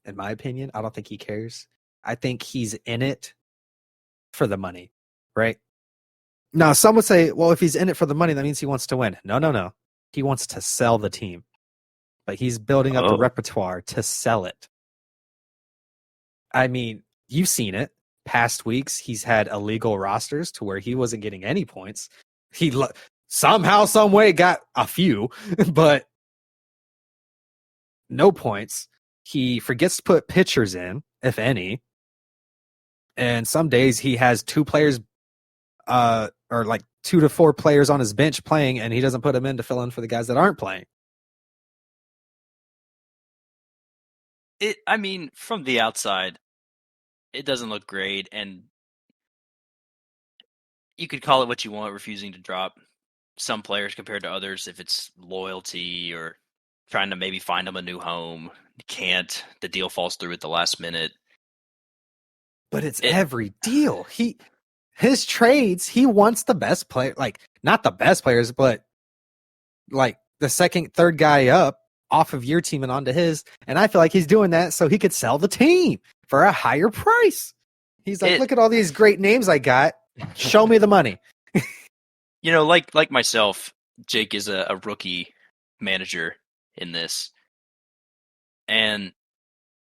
in my opinion. I don't think he cares. I think he's in it for the money, right? Now, some would say, well, if he's in it for the money, that means he wants to win. No. He wants to sell the team. But he's building up the repertoire to sell it. I mean, you've seen it. Past weeks, he's had illegal rosters to where he wasn't getting any points. He somehow, some way got a few, but no points. He forgets to put pitchers in, if any. And some days he has 2 players, or like 2 to 4 players on his bench playing, and he doesn't put them in to fill in for the guys that aren't playing. I mean, from the outside, it doesn't look great, and you could call it what you want, refusing to drop some players compared to others if it's loyalty or trying to maybe find them a new home. You can't. The deal falls through at the last minute. But it's every deal. His trades, he wants the best player, like not the best players, but like the second, third guy up off of your team and onto his. And I feel like he's doing that so he could sell the team for a higher price. He's like, look at all these great names I got. Show me the money. Like myself, Jake is a rookie manager in this. And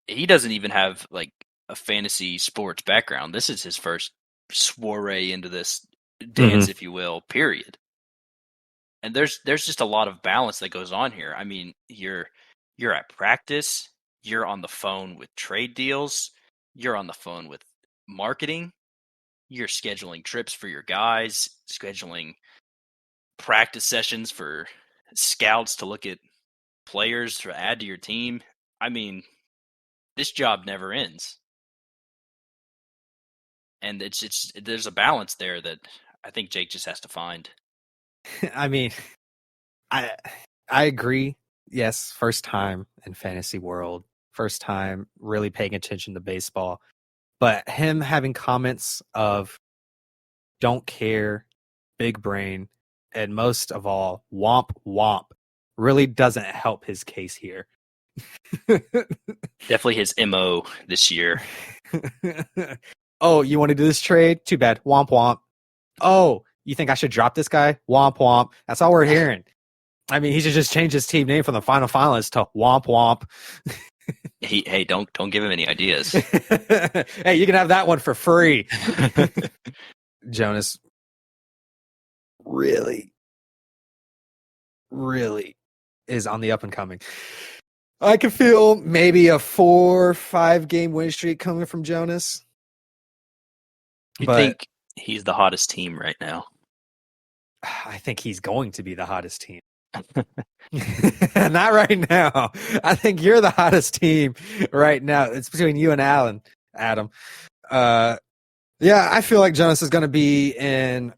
he doesn't even have like a fantasy sports background. This is his first soiree into this dance, if you will, period. And there's just a lot of balance that goes on here. I mean, you're at practice, you're on the phone with trade deals, you're on the phone with marketing, you're scheduling trips for your guys, scheduling practice sessions for scouts to look at players to add to your team. I mean, this job never ends. And it's there's a balance there that I think Jake just has to find. I mean, I I agree. Yes, first time in fantasy world, first time really paying attention to baseball. But him having comments of don't care, big brain, and most of all, womp womp really doesn't help his case here. Definitely his MO this year. Oh, you want to do this trade? Too bad. Womp womp. Oh, you think I should drop this guy? Womp womp. That's all we're hearing. I mean, he should just change his team name from the final finalists to Womp Womp. Hey, don't give him any ideas. Hey, you can have that one for free. Jonas really is on the up and coming. I can feel maybe a 4-5 game win streak coming from Jonas. You think he's the hottest team right now? I think he's going to be the hottest team. Not right now. I think you're the hottest team right now. It's between you and Adam. Yeah, I feel like Jonas is going to be in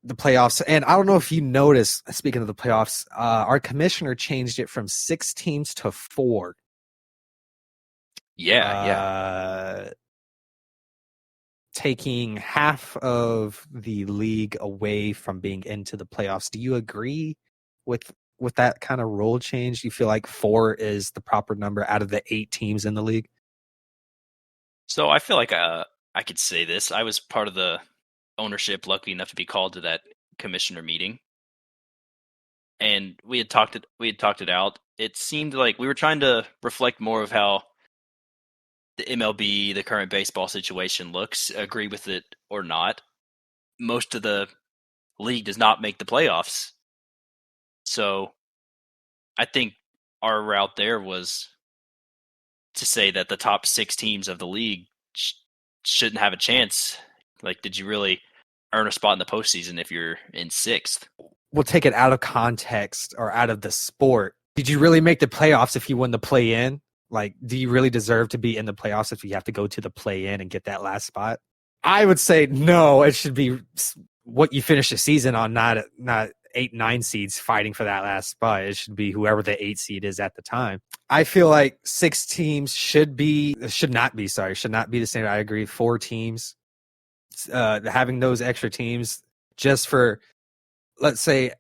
the playoffs. And I don't know if you noticed, speaking of the playoffs, our commissioner changed it from 6 teams to 4. Yeah. Taking half of the league away from being into the playoffs. Do you agree with that kind of rule change? Do you feel like 4 is the proper number out of the 8 teams in the league? So I feel like I could say this. I was part of the ownership, lucky enough to be called to that commissioner meeting, and we had talked it out. It seemed like we were trying to reflect more of how the MLB, the current baseball situation looks, agree with it or not. Most of the league does not make the playoffs. So I think our route there was to say that the top 6 teams of the league shouldn't have a chance. Like, did you really earn a spot in the postseason if you're in 6th? We'll take it out of context or out of the sport. Did you really make the playoffs if you won the play-in? Like, do you really deserve to be in the playoffs if you have to go to the play-in and get that last spot? I would say no. It should be what you finish the season on, not 8-9 seeds fighting for that last spot. It should be whoever the 8 seed is at the time. I feel like 6 teams should not be the same. I agree. 4 teams, having those extra teams just for, let's say,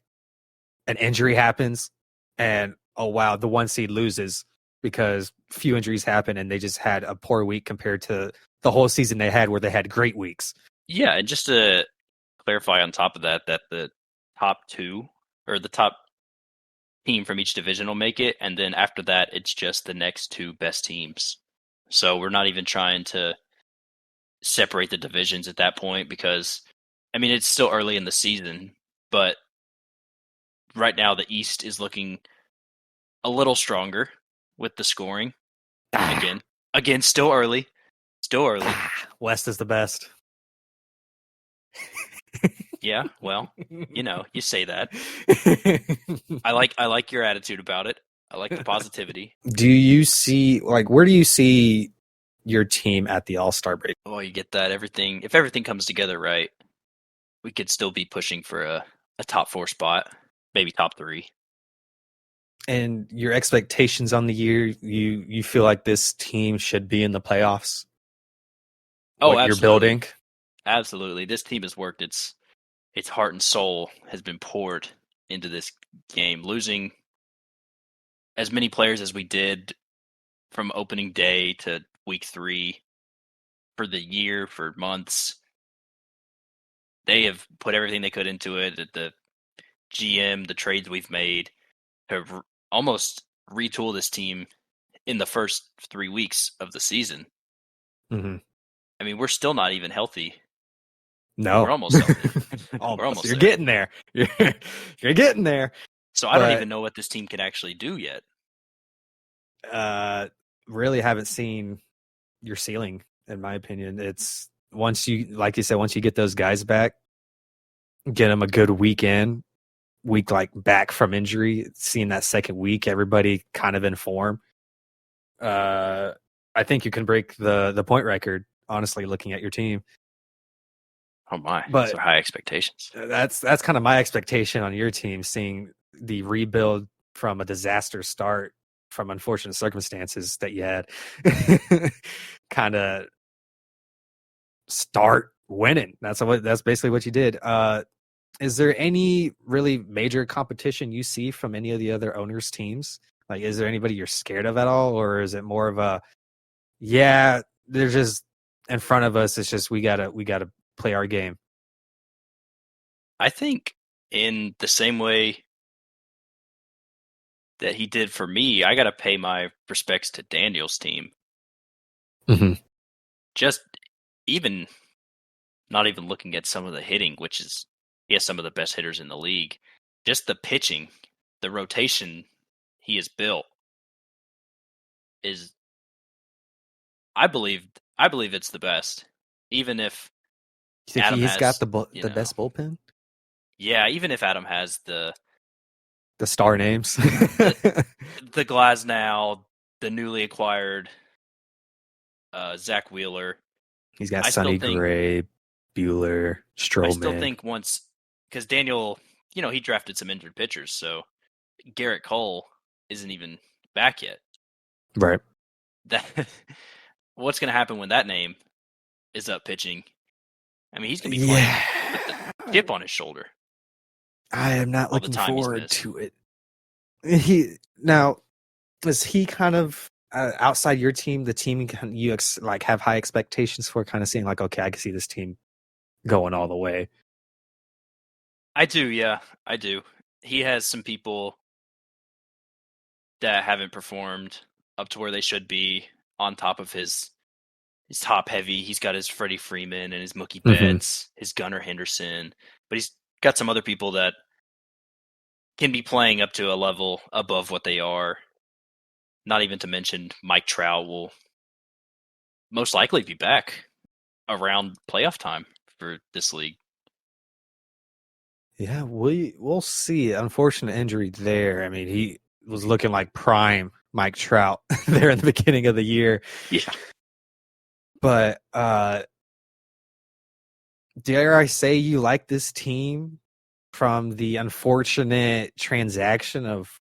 an injury happens and, oh wow, the 1 seed loses because few injuries happen and they just had a poor week compared to the whole season they had where they had great weeks. Yeah, and just to clarify on top of that the top 2 or the top team from each division will make it, and then after that it's just the next 2 best teams. So we're not even trying to separate the divisions at that point because, I mean, it's still early in the season, but right now the East is looking a little stronger with the scoring. Again, still early. West is the best. Yeah, well, you say that. I like your attitude about it. I like the positivity. Do you see, like, where do you see your team at the All-Star break? Oh, you get that. If everything comes together right, we could still be pushing for a top 4 spot, maybe top 3. And your expectations on the year, you feel like this team should be in the playoffs? Oh, what absolutely. You're building? Absolutely. This team has worked. Its heart and soul has been poured into this game. Losing as many players as we did from opening day to week 3 for the year, for months, they have put everything they could into it. The GM, the trades we've made have almost retool this team in the first 3 weeks of the season. Mm-hmm. I mean, we're still not even healthy. No. We're almost healthy. We're Almost. almost You're there. getting there. You're getting there. So I don't But even know what this team could actually do yet. really haven't seen your ceiling, in my opinion. It's once you, like you said, once you get those guys back, get them a good week like back from injury, seeing that second week, everybody kind of in form. I think you can break the point record, honestly, looking at your team. Oh my! But So high expectations. that's kind of my expectation on your team, seeing the rebuild from a disaster start from unfortunate circumstances that you had kind of start winning. That's basically what you did. Is there any really major competition you see from any of the other owners' teams? Like, is there anybody you're scared of at all, or is it more of a, yeah, they're just in front of us. It's just we gotta play our game. I think in the same way that he did for me, I got to pay my respects to Daniel's team. Mm-hmm. Just even not even looking at some of the hitting, which is he has some of the best hitters in the league. Just the pitching, the rotation he has built is I believe it's the best. Even if You think Adam he's got has, the best bullpen, yeah, even if Adam has the star names? the the Glasnow, the newly acquired Zach Wheeler, He's got I still Sonny think Gray, Bueller, I still Stroman. think once because Daniel, he drafted some injured pitchers, so Garrett Cole isn't even back yet. Right. That what's going to happen when that name is up pitching? I mean, he's going to be playing with the chip on his shoulder I am not all the looking time he's forward missed. to it. Now, is he kind of outside your team? The team you like have high expectations for, kind of seeing like, okay, I can see this team going all the way. I do, yeah, I do. He has some people that haven't performed up to where they should be on top of his top heavy. He's got his Freddie Freeman and his Mookie Mm-hmm. Betts, his Gunnar Henderson, but he's got some other people that can be playing up to a level above what they are. Not even to mention Mike Trout will most likely be back around playoff time for this league. Yeah, we'll see. Unfortunate injury there. I mean, he was looking like prime Mike Trout there in the beginning of the year. Yeah. But dare I say you like this team from the unfortunate transaction of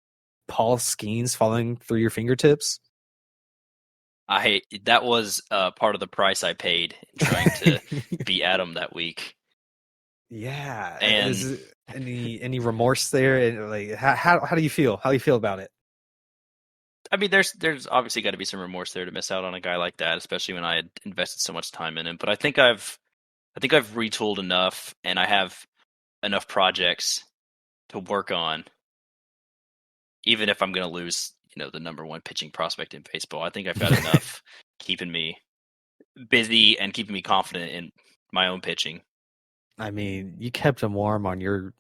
Paul Skeens falling through your fingertips? That was part of the price I paid in trying to beat Adam that week. Yeah. And Is any remorse there? And like, how do you feel? How do you feel about it? I mean, there's obviously got to be some remorse there to miss out on a guy like that, especially when I had invested so much time in him. But I think I've retooled enough, and I have enough projects to work on. Even if I'm going to lose, the number one pitching prospect in baseball, I think I've got enough keeping me busy and keeping me confident in my own pitching. I mean, you kept him warm on your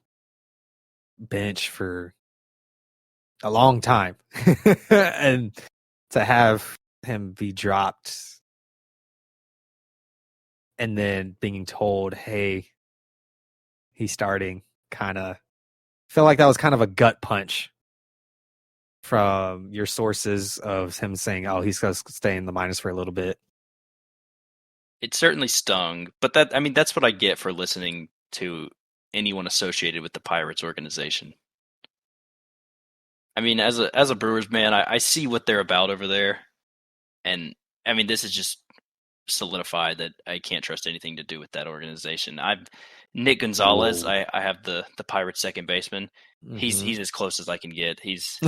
bench for a long time. And to have him be dropped and then being told, hey, he's starting, kind of feel like that was kind of a gut punch from your sources of him saying, oh, he's going to stay in the minors for a little bit. It certainly stung, but that's what I get for listening to anyone associated with the Pirates organization. I mean, as a Brewers man, I see what they're about over there, and I mean, this is just solidified that I can't trust anything to do with that organization. Nick Gonzalez. Whoa. I have the Pirates second baseman. Mm-hmm. He's as close as I can get. He's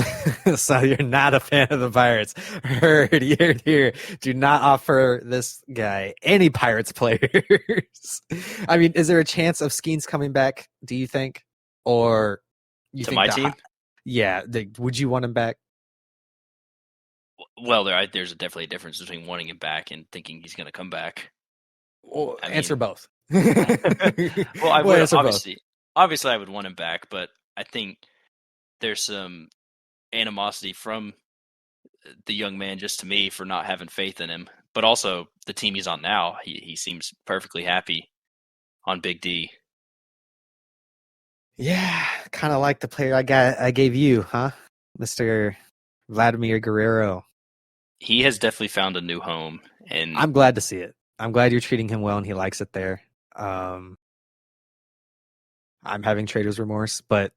So you're not a fan of the Pirates. Heard here. Do not offer this guy any Pirates players. I mean, is there a chance of Skeens coming back, do you think? Or you to think my team. Yeah, would you want him back? Well, there's definitely a difference between wanting him back and thinking he's going to come back. Or I answer mean, both. Well, I We'll would answer both. obviously I would want him back, but I think there's some animosity from the young man just to me for not having faith in him. But also the team he's on now, he seems perfectly happy on Big D. Yeah, kind of like the player I gave you, huh, Mister Vladimir Guerrero. He has definitely found a new home, and I'm glad to see it. I'm glad you're treating him well and he likes it there. Um, I'm having trader's remorse, but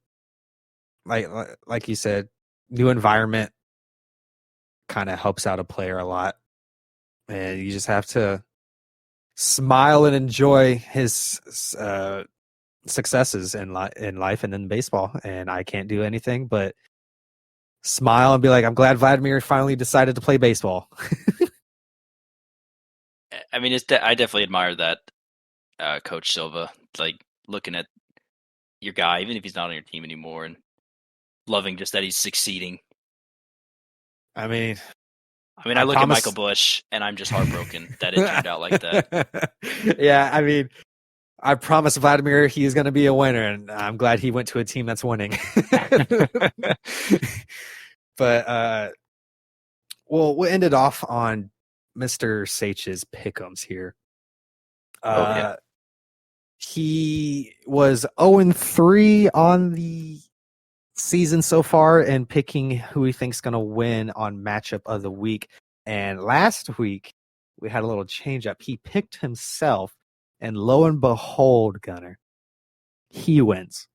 like you said, new environment kind of helps out a player a lot, and you just have to smile and enjoy his successes in life and in baseball. And I can't do anything but smile and be like, I'm glad Vladimir finally decided to play baseball. I mean, I definitely admire that, Coach Silva. Like looking at your guy, even if he's not on your team anymore, and loving just that he's succeeding. I mean, I I look at Michael promise. Bush and I'm just heartbroken that it turned out like that. Yeah, I mean, I promised Vladimir he's going to be a winner, and I'm glad he went to a team that's winning. But well, we'll end it off on Mr. Sach's pick'ems here. Oh yeah. He was 0-3 on the season so far and picking who he thinks going to win on matchup of the week. And last week, we had a little change up. He picked himself, and lo and behold, Gunner, he wins.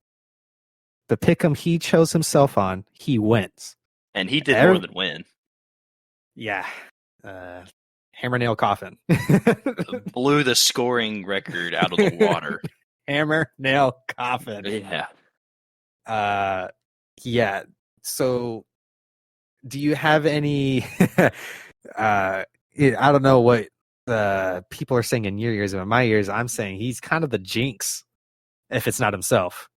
The pick'em he chose himself on, he wins. And he did more than win. Yeah. Hammer, nail, coffin. Blew the scoring record out of the water. Hammer, nail, coffin. Yeah. Yeah. So, do you have any? I don't know what people are saying in your ears, but in my ears, I'm saying he's kind of the jinx if it's not himself.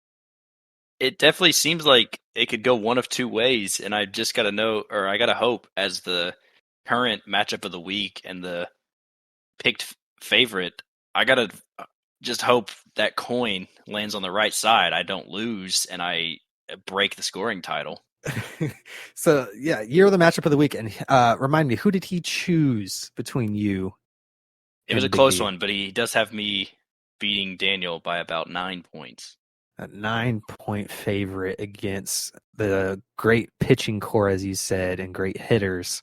It definitely seems like it could go one of two ways, and I just got to know, or I got to hope, as the current matchup of the week and the picked favorite, I got to just hope that coin lands on the right side. I don't lose, and I break the scoring title. So yeah, you're the matchup of the week, and remind me, who did he choose between you? It was a Big close D? one, but he does have me beating Daniel by about 9 points. A 9-point favorite against the great pitching core, as you said, and great hitters.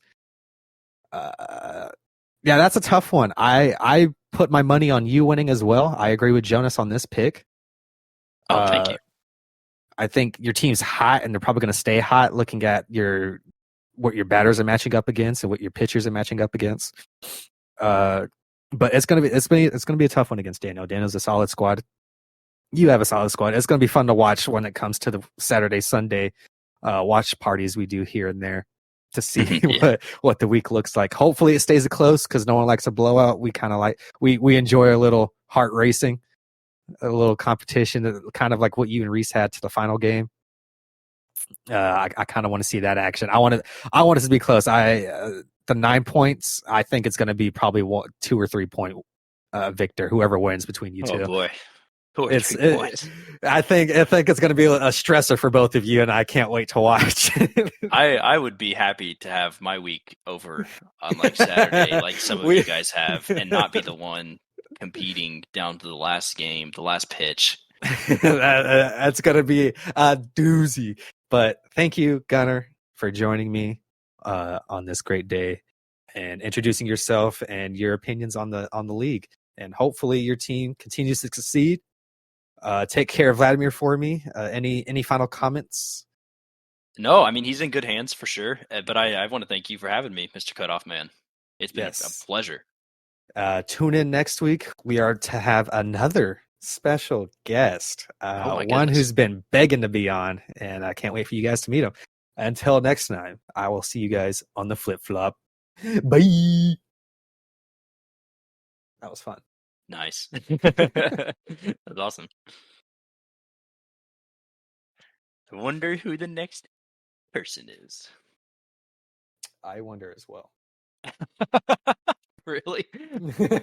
Yeah, that's a tough one. I put my money on you winning as well. I agree with Jonas on this pick. Oh, thank you. I think your team's hot, and they're probably going to stay hot. Looking at what your batters are matching up against and what your pitchers are matching up against. But it's gonna be a tough one against Daniel. Daniel's a solid squad. You have a solid squad. It's gonna be fun to watch when it comes to the Saturday, Sunday watch parties we do here and there to see Yeah. what the week looks like. Hopefully it stays close because no one likes a blowout. We kind of we enjoy a little heart racing, a little competition, kind of like what you and Reese had to the final game. I kind of want to see that action. I want it to be close. The 9 points. I think it's going to be probably 2 or 3 point victor, whoever wins between you Oh two. boy. 2 or 3 points. I think it's going to be a stressor for both of you, and I can't wait to watch. I would be happy to have my week over on like Saturday, like some of you guys have, and not be the one competing down to the last game, the last pitch. That's going to be a doozy. But thank you, Gunnar, for joining me on this great day and introducing yourself and your opinions on the league. And hopefully your team continues to succeed. Take care of Vladimir for me. Any final comments? No, I mean, he's in good hands for sure. But I want to thank you for having me, Mr. Cutoff Man. It's been a pleasure. Tune in next week. We are to have another special guest, Oh my one goodness. who's been begging to be on, and I can't wait for you guys to meet him. Until next time, I will see you guys on the flip flop. Bye. That was fun. Nice. That's awesome. I wonder who the next person is. I wonder as well. Really?